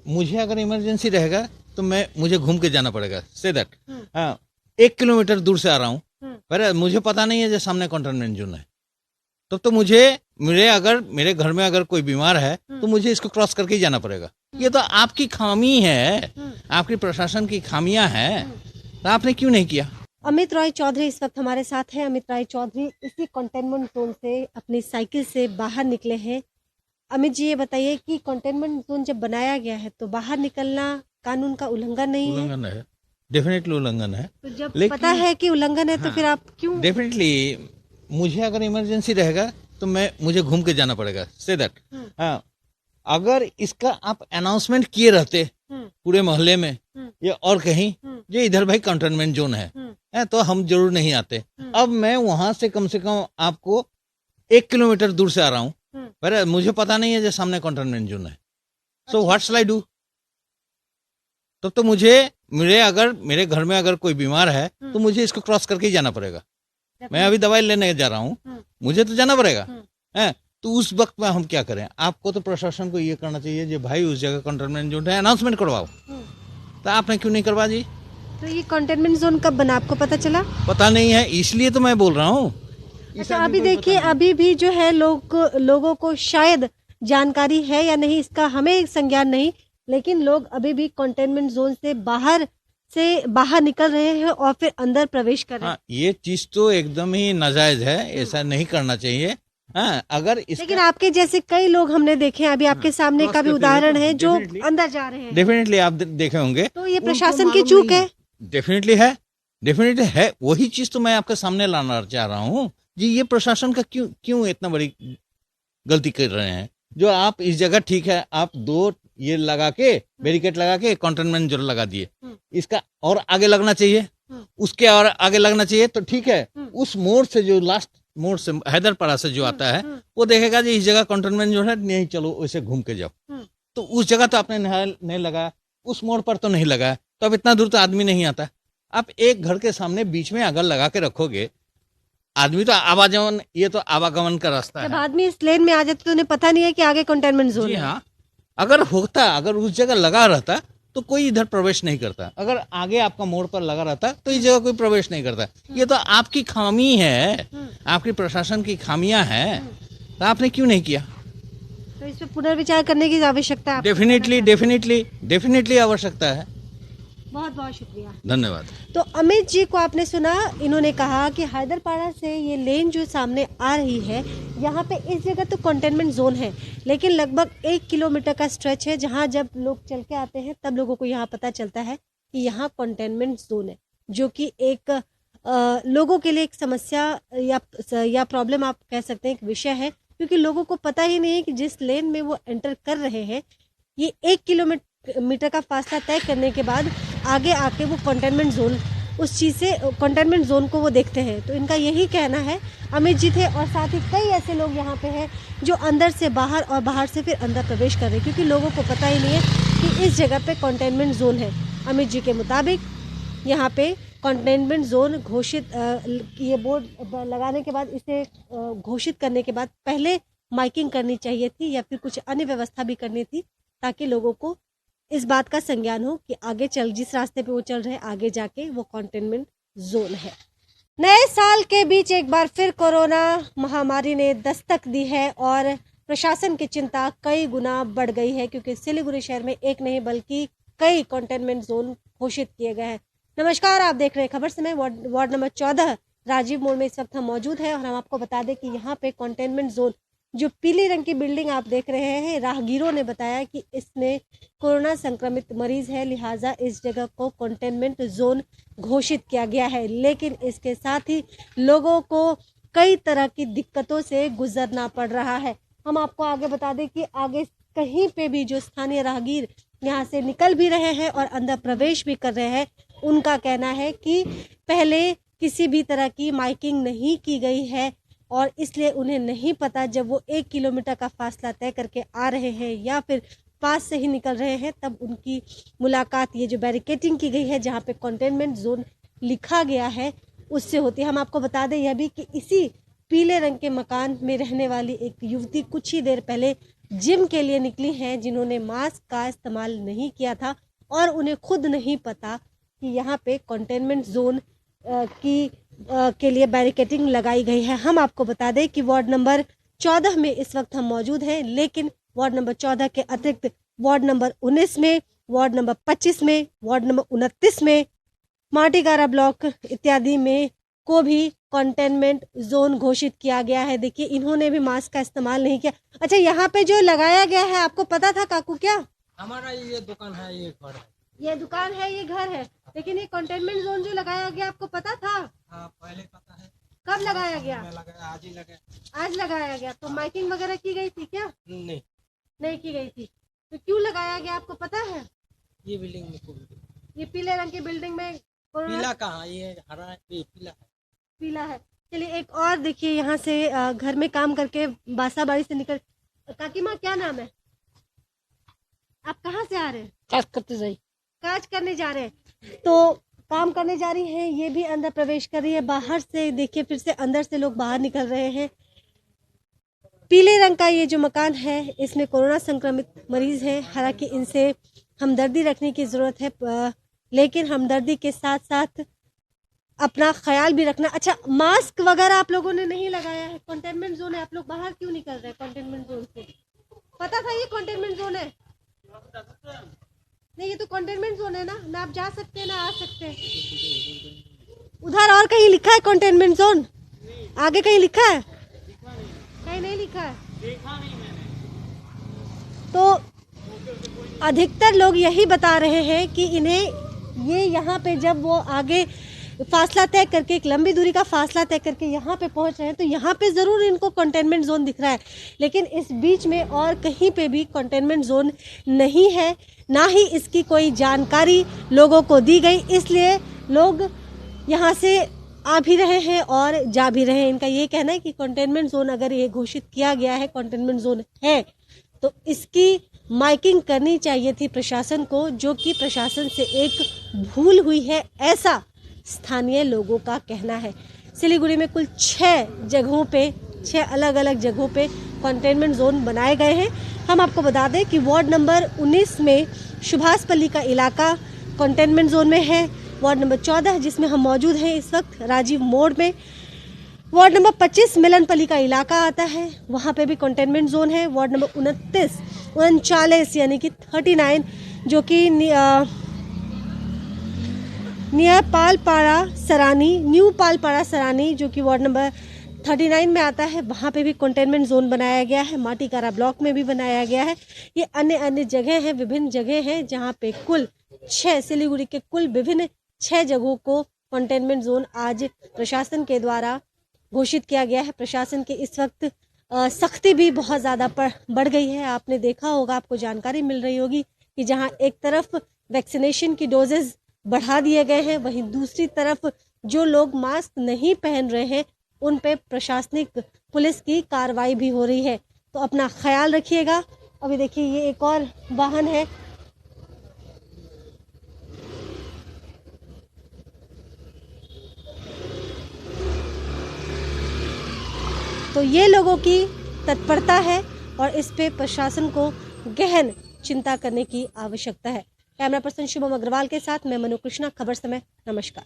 मुझे अगर इमरजेंसी रहेगा तो मुझे घूम के जाना पड़ेगा, से दैट। हाँ, 1 किलोमीटर दूर से आ रहा हूँ, पर मुझे पता नहीं है जो सामने कंटेनमेंट जोन है, तो मेरे घर में अगर कोई बीमार है तो मुझे इसको क्रॉस करके ही जाना पड़ेगा। ये तो आपकी खामी है, आपकी प्रशासन की खामियां हैं, तो आपने क्यों नहीं किया? अमित रॉय चौधरी इस वक्त हमारे साथ हैं। अमित रॉय चौधरी इसी कंटेनमेंट जोन से अपनी साइकिल से बाहर निकले हैं। अमित जी, ये बताइए कि कंटेनमेंट जोन जब बनाया गया है तो बाहर निकलना कानून का उल्लंघन नहीं है? उल्लंघन है, डेफिनेटली उल्लंघन है। तो जब पता है कि उल्लंघन है तो फिर आप क्यों? डेफिनेटली मुझे अगर इमरजेंसी रहेगा तो मुझे घूम के जाना पड़ेगा, से दैट। हाँ, अगर इसका आप अनाउंसमेंट किए रहते पूरे मोहल्ले में या और कहीं, जो इधर भाई कंटेनमेंट जोन है, तो हम जरूर नहीं आते। अब मैं वहां से कम आपको 1 किलोमीटर दूर से आ रहा हूँ, पर मुझे पता नहीं है जो सामने कंटेनमेंट जोन है, so what shell I do? तब तो मेरे घर में अगर कोई बीमार है तो मुझे इसको क्रॉस करके ही जाना पड़ेगा। मैं अभी दवाई लेने जा रहा हूँ, मुझे तो जाना पड़ेगा है। तो उस वक्त में हम क्या करें? आपको तो प्रशासन को ये करना चाहिए जो भाई उस जगह कंटेनमेंट जोन है, अनाउंसमेंट करवाओ। तो आपने क्यों नहीं करवा जी? तो ये कंटेनमेंट जोन कब बना, आपको पता चला? पता नहीं है, इसलिए तो मैं बोल रहा हूँ। अच्छा, अभी देखिए, अभी भी जो है लोगों को शायद जानकारी है या नहीं इसका हमें संज्ञान नहीं, लेकिन लोग अभी भी कंटेनमेंट जोन से बाहर निकल रहे हैं और फिर अंदर प्रवेश कर रहे हैं। ये चीज तो एकदम ही नाजायज है, ऐसा नहीं करना चाहिए। अगर लेकिन आपके जैसे कई लोग हमने देखे हैं, अभी आपके सामने का भी उदाहरण है जो अंदर जा रहे हैं। डेफिनेटली आप देखे होंगे। तो ये प्रशासन की चूक है? डेफिनेटली है। वही चीज तो मैं आपके सामने लाना चाह रहा हूँ जी। ये प्रशासन का क्यों इतना बड़ी गलती कर रहे हैं? जो आप इस जगह ठीक है, आप 2 ये लगा के बैरिकेड लगा के कंटेनमेंट जोन लगा दिए, इसका और आगे लगना चाहिए, उसके और आगे लगना चाहिए तो ठीक है। उस मोड़ से जो लास्ट मोड़ से हैदरपाड़ा से जो आता है वो देखेगा जी इस जगह कंटेनमेंट जोन है, नहीं चलो वैसे घूम के जाओ। तो उस जगह तो आपने नहीं लगा, उस मोड़ पर तो नहीं लगा, तो अब इतना दूर तो आदमी नहीं आता। आप एक घर के सामने बीच में अगर लगा के रखोगे, आदमी तो आवागमन, ये तो आवागमन का रास्ता है। जब आदमी इस लेन में आ जाते तो उन्हें पता नहीं है कि आगे कंटेनमेंट जोन है। हाँ, अगर उस जगह लगा रहता तो कोई इधर प्रवेश नहीं करता। अगर आगे आपका मोड़ पर लगा रहता तो इस जगह कोई प्रवेश नहीं करता। ये तो आपकी खामी है, आपकी प्रशासन की खामियां हैं, तो आपने क्यों नहीं किया? तो इस पे पुनर्विचार करने की आवश्यकता है। डेफिनेटली आवश्यकता है। बहुत बहुत शुक्रिया, धन्यवाद। तो अमित जी को आपने सुना, इन्होंने कहा कि हैदरपाड़ा से ये लेन जो सामने आ रही है, यहाँ पे इस जगह तो कंटेनमेंट जोन है, लेकिन लगभग 1 किलोमीटर का स्ट्रेच है जहाँ जब लोग चल के आते हैं तब लोगों को यहाँ पता चलता है कि यहाँ कंटेनमेंट जोन है, जो कि एक लोगों के लिए एक समस्या या प्रॉब्लम आप कह सकते हैं, एक विषय है, क्योंकि लोगों को पता ही नहीं है कि जिस लेन में वो एंटर कर रहे हैं, ये 1 किलोमीटर का फासला तय करने के बाद आगे आके वो कंटेनमेंट जोन, उस चीज़ से कंटेनमेंट जोन को वो देखते हैं। तो इनका यही कहना है। अमित जी थे और साथ ही कई ऐसे लोग यहाँ पे हैं जो अंदर से बाहर और बाहर से फिर अंदर प्रवेश कर रहे हैं, क्योंकि लोगों को पता ही नहीं है कि इस जगह पे कंटेनमेंट जोन है। अमित जी के मुताबिक यहाँ पे कंटेनमेंट जोन घोषित, ये बोर्ड लगाने के बाद, इसे घोषित करने के बाद पहले माइकिंग करनी चाहिए थी या फिर कुछ अन्य व्यवस्था भी करनी थी, ताकि लोगों को इस बात का संज्ञान हो कि आगे जिस रास्ते पे वो चल रहे हैं, आगे जाके वो कंटेनमेंट जोन है। नए साल के बीच एक बार फिर कोरोना महामारी ने दस्तक दी है और प्रशासन की चिंता कई गुना बढ़ गई है, क्योंकि सिलीगुड़ी शहर में एक नहीं बल्कि कई कंटेनमेंट जोन घोषित किए गए हैं। नमस्कार, आप देख रहे हैं खबर समय। वार्ड नंबर 14 राजीव मोड़ में इस वक्त हम मौजूद है और हम आपको बता दें कि यहाँ पे कंटेनमेंट जोन, जो पीली रंग की बिल्डिंग आप देख रहे हैं, राहगीरों ने बताया कि इसमें कोरोना संक्रमित मरीज है, लिहाजा इस जगह को कंटेनमेंट जोन घोषित किया गया है। लेकिन इसके साथ ही लोगों को कई तरह की दिक्कतों से गुजरना पड़ रहा है। हम आपको आगे बता दें कि आगे कहीं पे भी जो स्थानीय राहगीर यहाँ से निकल भी रहे हैं और अंदर प्रवेश भी कर रहे हैं, उनका कहना है कि पहले किसी भी तरह की माइकिंग नहीं की गई है और इसलिए उन्हें नहीं पता, जब वो 1 किलोमीटर का फासला तय करके आ रहे हैं या फिर पास से ही निकल रहे हैं, तब उनकी मुलाकात ये जो बैरिकेटिंग की गई है जहाँ पे कंटेनमेंट जोन लिखा गया है उससे होती है। हम आपको बता दें यह भी कि इसी पीले रंग के मकान में रहने वाली एक युवती कुछ ही देर पहले जिम के लिए निकली हैं, जिन्होंने मास्क का इस्तेमाल नहीं किया था और उन्हें खुद नहीं पता कि यहाँ पे कंटेनमेंट जोन के लिए बैरिकेडिंग लगाई गई है। हम आपको बता दें कि वार्ड नंबर 14 में इस वक्त हम मौजूद हैं, लेकिन वार्ड नंबर 14 के अतिरिक्त वार्ड नंबर 19 में, वार्ड नंबर 25 में, वार्ड नंबर 29 में, माटीगारा ब्लॉक इत्यादि में को भी कंटेनमेंट जोन घोषित किया गया है। देखिए, इन्होंने भी मास्क का इस्तेमाल नहीं किया। अच्छा, यहाँ पे जो लगाया गया है आपको पता था काकू क्या? हमारा ये दुकान है, ये घर है। ये दुकान है, ये घर है, लेकिन ये कंटेनमेंट जोन जो लगाया गया आपको पता था? हाँ, पहले पता है। कब लगाया गया? आज ही लगाया। आज लगाया गया। तो माइकिंग वगैरह की गई थी क्या? नहीं की गई थी। तो क्यों लगाया गया आपको पता है? ये बिल्डिंग में ये पीले रंग की बिल्डिंग में पीला कहाँ, ये हरा है, ये पीला है। पीला है। चलिए एक और देखिए, यहाँ से घर में काम करके बासाबाड़ी से निकल, काकी माँ क्या नाम है? आप कहाँ से आ रहे हैं? काज करने जा रहे हैं। तो काम करने जा रही हैं, ये भी अंदर प्रवेश कर रही है। बाहर से देखिए, फिर से अंदर से लोग बाहर निकल रहे हैं। पीले रंग का ये जो मकान है, इसमें कोरोना संक्रमित मरीज हैं। हालांकि इनसे हमदर्दी रखने की जरूरत है, लेकिन हमदर्दी के साथ साथ अपना ख्याल भी रखना। अच्छा, मास्क वगैरह आप लोगों ने नहीं लगाया है, कंटेनमेंट जोन है, आप लोग बाहर क्यों निकल रहे हैं कंटेनमेंट जोन से? पता था ये कंटेनमेंट जोन है? नहीं, ये तो कंटेनमेंट जोन है ना आप जा सकते हैं ना आ सकते हैं। उधर और कहीं लिखा है कंटेनमेंट जोन? आगे कहीं लिखा है? कहीं नहीं लिखा है। देखा नहीं मैंने। तो अधिकतर लोग यही बता रहे हैं कि इन्हें ये यहाँ पे जब वो आगे फासला तय करके, एक लंबी दूरी का फासला तय करके यहाँ पे पहुँच रहे हैं, तो यहाँ पे ज़रूर इनको कंटेनमेंट जोन दिख रहा है, लेकिन इस बीच में और कहीं पे भी कंटेनमेंट जोन नहीं है, ना ही इसकी कोई जानकारी लोगों को दी गई। इसलिए लोग यहाँ से आ भी रहे हैं और जा भी रहे हैं। इनका ये कहना है कि कंटेनमेंट जोन अगर ये घोषित किया गया है, कंटेनमेंट जोन है, तो इसकी माइकिंग करनी चाहिए थी प्रशासन को, जो कि प्रशासन से एक भूल हुई है, ऐसा स्थानीय लोगों का कहना है। सिलीगुड़ी में कुल 6 अलग अलग जगहों पे कंटेनमेंट जोन बनाए गए हैं। हम आपको बता दें कि वार्ड नंबर 19 में सुभाषपल्ली का इलाका कंटेनमेंट जोन में है। वार्ड नंबर 14 जिसमें हम मौजूद हैं इस वक्त, राजीव मोड़ में। वार्ड नंबर 25 मिलनपल्ली का इलाका आता है, वहाँ पे भी कंटेनमेंट जोन है। वार्ड नंबर 39 यानी कि 39 जो कि न्यू पालपाड़ा सरानी जो कि वार्ड नंबर 39 में आता है, वहाँ पे भी कंटेनमेंट जोन बनाया गया है। माटीकारा ब्लॉक में भी बनाया गया है। ये अन्य जगह हैं, विभिन्न जगह हैं, जहाँ पे कुल 6 सिलीगुड़ी के कुल विभिन्न 6 जगहों को कंटेनमेंट जोन आज प्रशासन के द्वारा घोषित किया गया है। प्रशासन की इस वक्त सख्ती भी बहुत ज़्यादा बढ़ गई है। आपने देखा होगा, आपको जानकारी मिल रही होगी कि जहाँ एक तरफ वैक्सीनेशन की डोजेज बढ़ा दिए गए हैं, वहीं दूसरी तरफ जो लोग मास्क नहीं पहन रहे हैं उन पे प्रशासनिक पुलिस की कार्रवाई भी हो रही है। तो अपना ख्याल रखिएगा। अभी देखिए, ये एक और वाहन है। तो ये लोगों की तत्परता है और इस पे प्रशासन को गहन चिंता करने की आवश्यकता है। कैमरा पर्सन शुभम अग्रवाल के साथ मैं मनु कृष्णा, खबर समय, नमस्कार।